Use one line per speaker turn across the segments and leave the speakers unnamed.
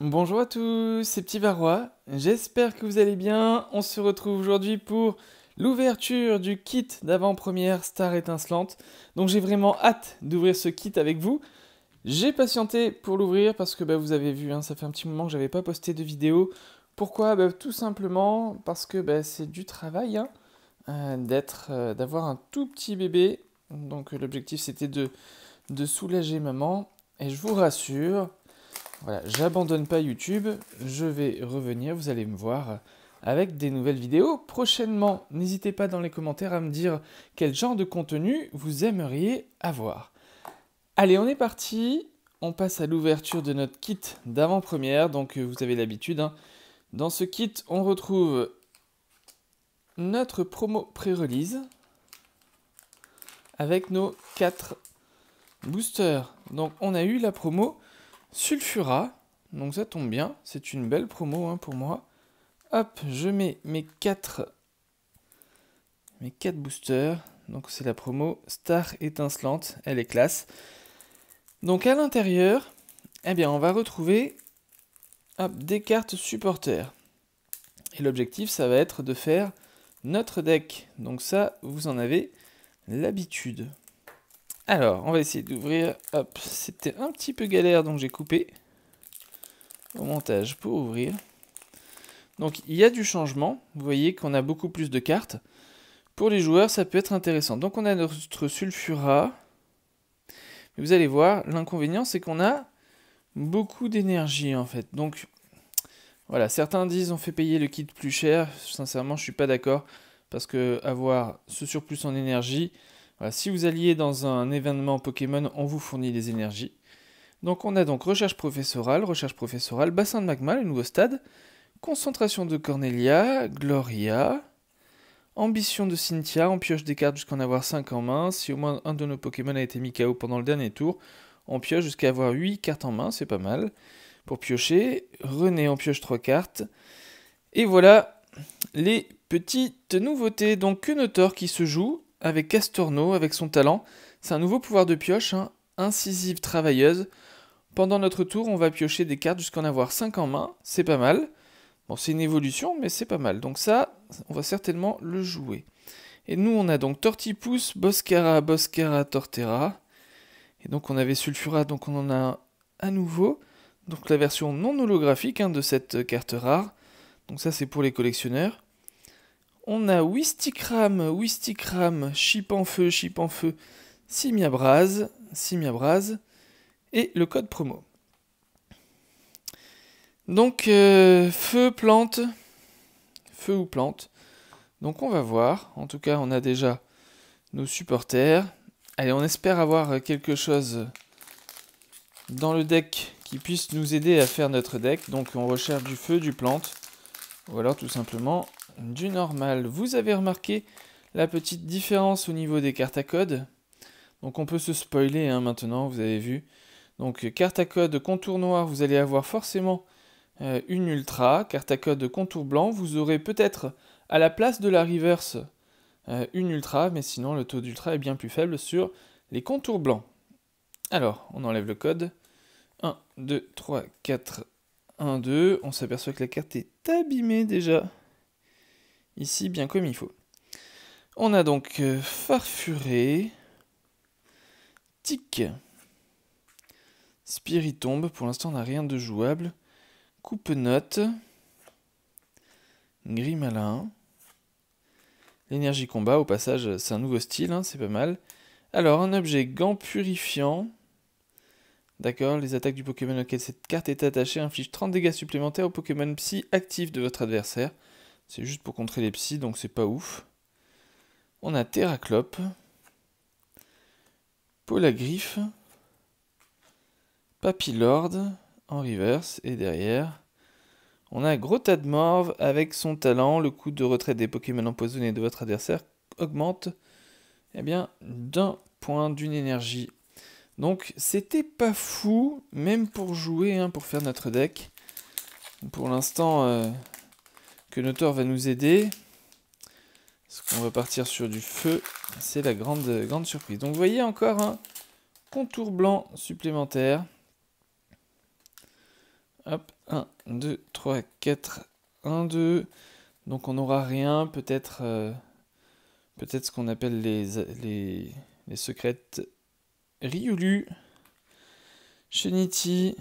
Bonjour à tous, c'est Petit Varrois, j'espère que vous allez bien. On se retrouve aujourd'hui pour l'ouverture du kit d'avant-première Star Étincelante. Donc j'ai vraiment hâte d'ouvrir ce kit avec vous. J'ai patienté pour l'ouvrir parce que vous avez vu, ça fait un petit moment que j'avais pas posté de vidéo. Pourquoi? Tout simplement parce que c'est du travail d'avoir un tout petit bébé. Donc l'objectif c'était de soulager maman. Et je vous rassure, voilà, j'abandonne pas YouTube, je vais revenir, vous allez me voir avec des nouvelles vidéos prochainement. N'hésitez pas dans les commentaires à me dire quel genre de contenu vous aimeriez avoir. Allez, on est parti, on passe à l'ouverture de notre kit d'avant-première, donc vous avez l'habitude. Dans ce kit, on retrouve notre promo pré-release avec nos 4 boosters. Donc on a eu la promo Sulfura, donc ça tombe bien, c'est une belle promo pour moi. Hop, je mets mes 4 boosters. Donc c'est la promo Star Étincelante, elle est classe. Donc à l'intérieur, on va retrouver des cartes supporters. Et l'objectif, ça va être de faire notre deck. Donc ça, vous en avez l'habitude. Alors, on va essayer d'ouvrir. Hop, c'était un petit peu galère, donc j'ai coupé au montage pour ouvrir. Donc il y a du changement, vous voyez qu'on a beaucoup plus de cartes. Pour les joueurs, ça peut être intéressant. Donc on a notre Sulfura. Mais vous allez voir, l'inconvénient c'est qu'on a beaucoup d'énergie en fait. Donc voilà, certains disent on fait payer le kit plus cher. Sincèrement, je suis pas d'accord. Parce que avoir ce surplus en énergie, voilà, si vous alliez dans un événement Pokémon, on vous fournit les énergies. Donc on a donc recherche professorale, bassin de magma, le nouveau stade, concentration de Cornelia, Gloria, ambition de Cynthia, on pioche des cartes jusqu'à en avoir 5 en main. Si au moins un de nos Pokémon a été mis KO pendant le dernier tour, on pioche jusqu'à avoir 8 cartes en main, c'est pas mal. Pour piocher, René, on pioche 3 cartes. Et voilà les petites nouveautés. Donc Quenotor qui se joue avec Castorno, avec son talent. C'est un nouveau pouvoir de pioche, incisive travailleuse. Pendant notre tour, on va piocher des cartes jusqu'à en avoir 5 en main, c'est pas mal. Bon, c'est une évolution, mais c'est pas mal. Donc ça, on va certainement le jouer. Et nous, on a donc Tortipousse, Boscara, Torterra. Et donc on avait Sulfura, donc on en a à nouveau. Donc la version non holographique de cette carte rare. Donc ça, c'est pour les collectionneurs. On a Wistikram, Chip en feu, Simiabraz. Et le code promo. Donc, feu ou plante. Donc on va voir. En tout cas, on a déjà nos supporters. Allez, on espère avoir quelque chose dans le deck qui puisse nous aider à faire notre deck. Donc on recherche du feu, du plante. Ou alors tout simplement du normal. Vous avez remarqué la petite différence au niveau des cartes à code. Donc on peut se spoiler maintenant, vous avez vu. Donc carte à code contour noir, vous allez avoir forcément une ultra. Carte à code contour blanc, vous aurez peut-être à la place de la reverse une ultra, mais sinon le taux d'ultra est bien plus faible sur les contours blancs. Alors, on enlève le code. 1, 2, 3, 4, 1, 2. On s'aperçoit que la carte est abîmée déjà. Ici, bien comme il faut. On a donc Farfuré, Tic, Spiritombe. Pour l'instant, on n'a rien de jouable. Coupe-note, Grimalin. L'énergie combat, au passage, c'est un nouveau style, c'est pas mal. Alors, un objet gant purifiant. D'accord, les attaques du Pokémon auquel cette carte est attachée infligent 30 dégâts supplémentaires au Pokémon Psy actif de votre adversaire. C'est juste pour contrer les Psys, donc c'est pas ouf. On a Terraclope, Polagriffe, Papillord en reverse, et derrière, on a Grotadmorve avec son talent. Le coût de retraite des Pokémon empoisonnés de votre adversaire augmente d'un point d'une énergie. Donc c'était pas fou, même pour jouer, pour faire notre deck. Pour l'instant, Quenotor va nous aider. Parce qu'on va partir sur du feu. C'est la grande surprise. Donc vous voyez encore un contour blanc supplémentaire. Hop, 1, 2, 3, 4, 1, 2. Donc on n'aura rien, peut-être ce qu'on appelle les secrètes Riolu, Shenity,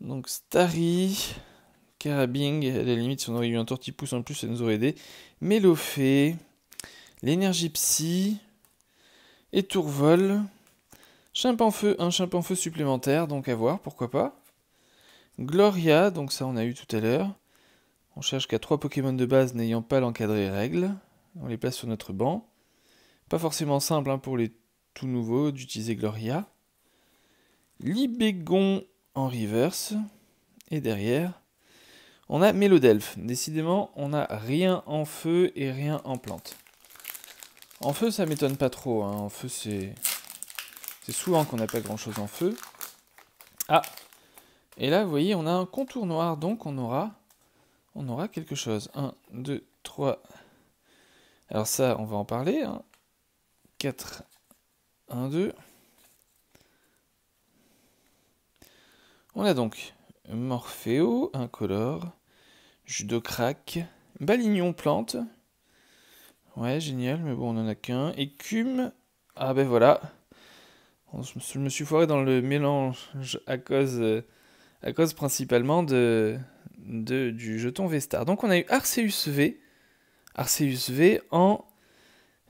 donc Starry, Carabing, à la limite si on aurait eu un Tortipousse en plus ça nous aurait aidé, Mélofée, l'énergie Psy, et Tourvol, Chimpanfeu, un Chimpanfeu supplémentaire, donc à voir, pourquoi pas. Gloria, donc ça on a eu tout à l'heure. On cherche qu'à 3 Pokémon de base n'ayant pas l'encadré règle. On les place sur notre banc. Pas forcément simple hein, pour les tout nouveaux d'utiliser Gloria. Libégon en reverse. Et derrière, on a Mélodelphe. Décidément, on n'a rien en feu et rien en plante. En feu, ça m'étonne pas trop. Hein. En feu, c'est souvent qu'on n'a pas grand chose en feu. Ah! Et là, vous voyez, on a un contour noir, donc on aura quelque chose. 1, 2, 3. Alors ça, on va en parler. Hein. 4, 1, 2. On a donc Morpheo, incolore, Judocrac, Balignon plante. Ouais, génial, mais bon, on en a qu'un. Écume. Ah ben voilà. Je me suis foiré dans le mélange à cause principalement du jeton V-Star. Donc on a eu Arceus V en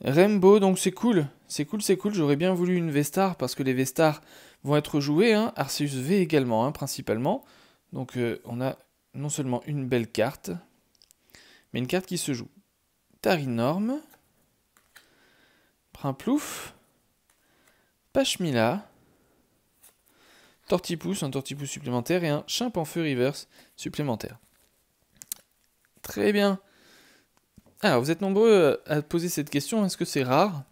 Rainbow, donc c'est cool. C'est cool. J'aurais bien voulu une V-Star parce que les V-Star vont être joués. Hein. Arceus V également, hein, principalement. Donc on a non seulement une belle carte, mais une carte qui se joue. Tarinorm, Primplouf, Pachmila, Tortipousse, un Tortipousse supplémentaire et un Chimpanfeu reverse supplémentaire. Très bien. Alors, vous êtes nombreux à poser cette question, est-ce que c'est rare?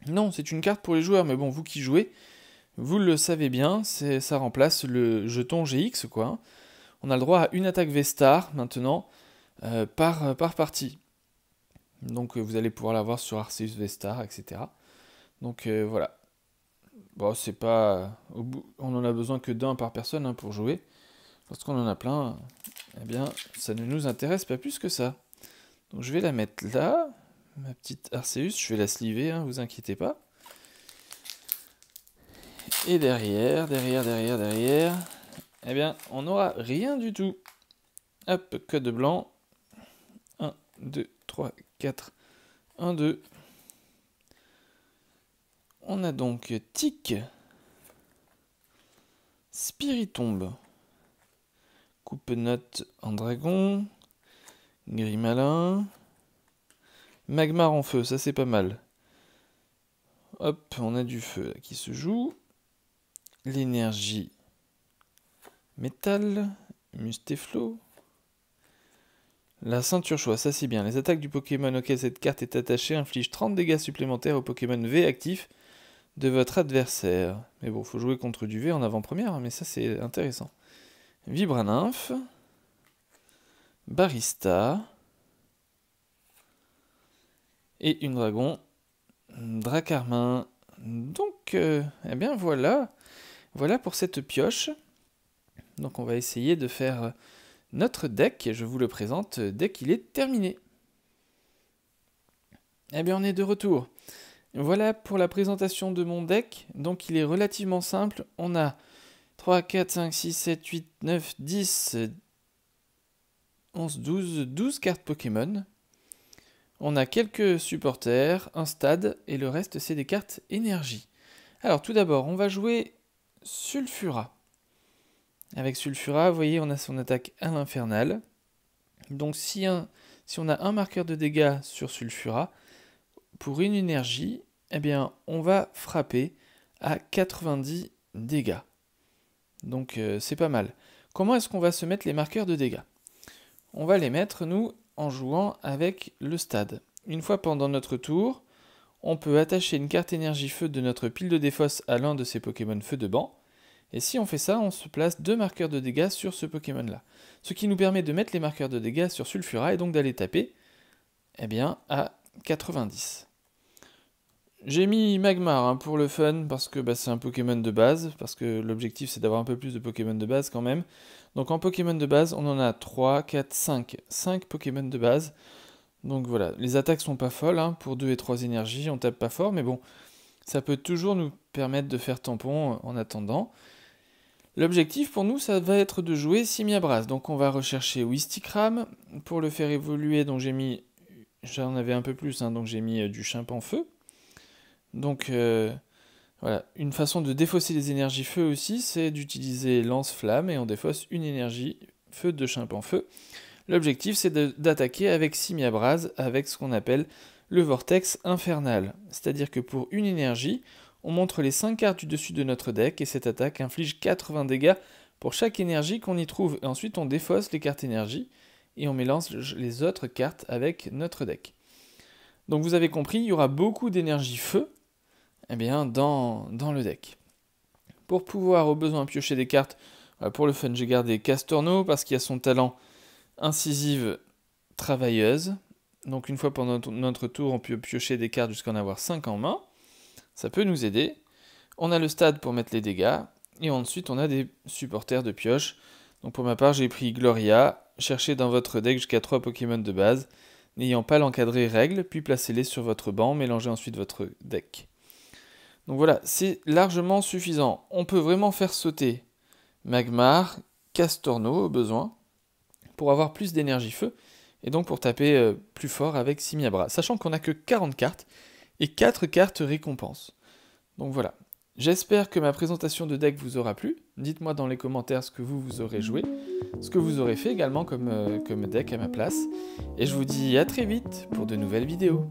Non, c'est une carte pour les joueurs, mais bon, vous qui jouez, vous le savez bien, ça remplace le jeton GX, quoi. On a le droit à une attaque V-Star, maintenant, par partie. Donc, vous allez pouvoir l'avoir sur Arceus V-Star, etc. Donc, voilà. Bon, c'est pas... on en a besoin que d'un par personne hein, pour jouer. Lorsqu'on en a plein, eh bien, ça ne nous intéresse pas plus que ça. Donc je vais la mettre là, ma petite Arceus, je vais la sliver, hein, vous inquiétez pas. Et derrière, eh bien, on n'aura rien du tout. Hop, code blanc. 1, 2, 3, 4, 1, 2. On a donc Tic, Spiritombe, Coupe-Note en dragon, Grimalin, Magmar en feu, ça c'est pas mal. Hop, on a du feu là, qui se joue. L'énergie métal, Musteflo. La ceinture choix, ça c'est bien. Les attaques du Pokémon auquel cette carte est attachée infligent 30 dégâts supplémentaires au Pokémon V actif de votre adversaire. Mais bon, faut jouer contre du V en avant-première, mais ça c'est intéressant. Vibranymph, Barista, et une dragon, Dracarmin. Donc, eh bien voilà pour cette pioche. Donc on va essayer de faire notre deck, je vous le présente dès qu'il est terminé. Eh bien on est de retour. Voilà pour la présentation de mon deck, donc il est relativement simple. On a 3, 4, 5, 6, 7, 8, 9, 10, 11, 12 cartes Pokémon. On a quelques supporters, un stade, et le reste c'est des cartes énergie. Alors tout d'abord, on va jouer Sulfura. Avec Sulfura, vous voyez, on a son attaque à l'infernal. Donc si on a un marqueur de dégâts sur Sulfura, pour une énergie, eh bien, on va frapper à 90 dégâts. Donc c'est pas mal. Comment est-ce qu'on va se mettre les marqueurs de dégâts? On va les mettre, nous, en jouant avec le stade. Une fois pendant notre tour, on peut attacher une carte énergie feu de notre pile de défausse à l'un de ces Pokémon feu de banc. Et si on fait ça, on se place 2 marqueurs de dégâts sur ce Pokémon-là. Ce qui nous permet de mettre les marqueurs de dégâts sur Sulfura et donc d'aller taper eh bien, à 90. J'ai mis Magmar hein, pour le fun, parce que bah, c'est un Pokémon de base, parce que l'objectif c'est d'avoir un peu plus de Pokémon de base quand même. Donc en Pokémon de base, on en a 3, 4, 5. 5 Pokémon de base. Donc voilà, les attaques sont pas folles, hein, pour 2 et 3 énergies, on tape pas fort, mais bon, ça peut toujours nous permettre de faire tampon en attendant. L'objectif pour nous, ça va être de jouer Simiabras. Donc on va rechercher Wistikram. Pour le faire évoluer, donc j'en avais un peu plus, hein, donc j'ai mis du Chimpanfeu. Donc voilà, une façon de défausser les énergies feu aussi, c'est d'utiliser lance-flamme et on défausse une énergie feu de Chimpanfeu. L'objectif c'est d'attaquer avec Simiabras avec ce qu'on appelle le vortex infernal. C'est-à-dire que pour une énergie, on montre les 5 cartes du dessus de notre deck et cette attaque inflige 80 dégâts pour chaque énergie qu'on y trouve. Et ensuite on défausse les cartes énergie et on mélange les autres cartes avec notre deck. Donc vous avez compris, il y aura beaucoup d'énergie feu dans le deck. Pour pouvoir au besoin piocher des cartes, pour le fun j'ai gardé Castorno parce qu'il y a son talent incisive travailleuse. Donc une fois pendant notre tour, on peut piocher des cartes jusqu'à en avoir 5 en main. Ça peut nous aider. On a le stade pour mettre les dégâts. Et ensuite, on a des supporters de pioche. Donc pour ma part, j'ai pris Gloria. Cherchez dans votre deck jusqu'à 3 Pokémon de base. N'ayant pas l'encadré règle, puis placez-les sur votre banc. Mélangez ensuite votre deck. Donc voilà, c'est largement suffisant. On peut vraiment faire sauter Magmar, Castorno au besoin, pour avoir plus d'énergie feu. Et donc pour taper plus fort avec Simiabras. Sachant qu'on n'a que 40 cartes et 4 cartes récompenses. Donc voilà. J'espère que ma présentation de deck vous aura plu. Dites-moi dans les commentaires ce que vous aurez joué, ce que vous aurez fait également comme deck à ma place. Et je vous dis à très vite pour de nouvelles vidéos.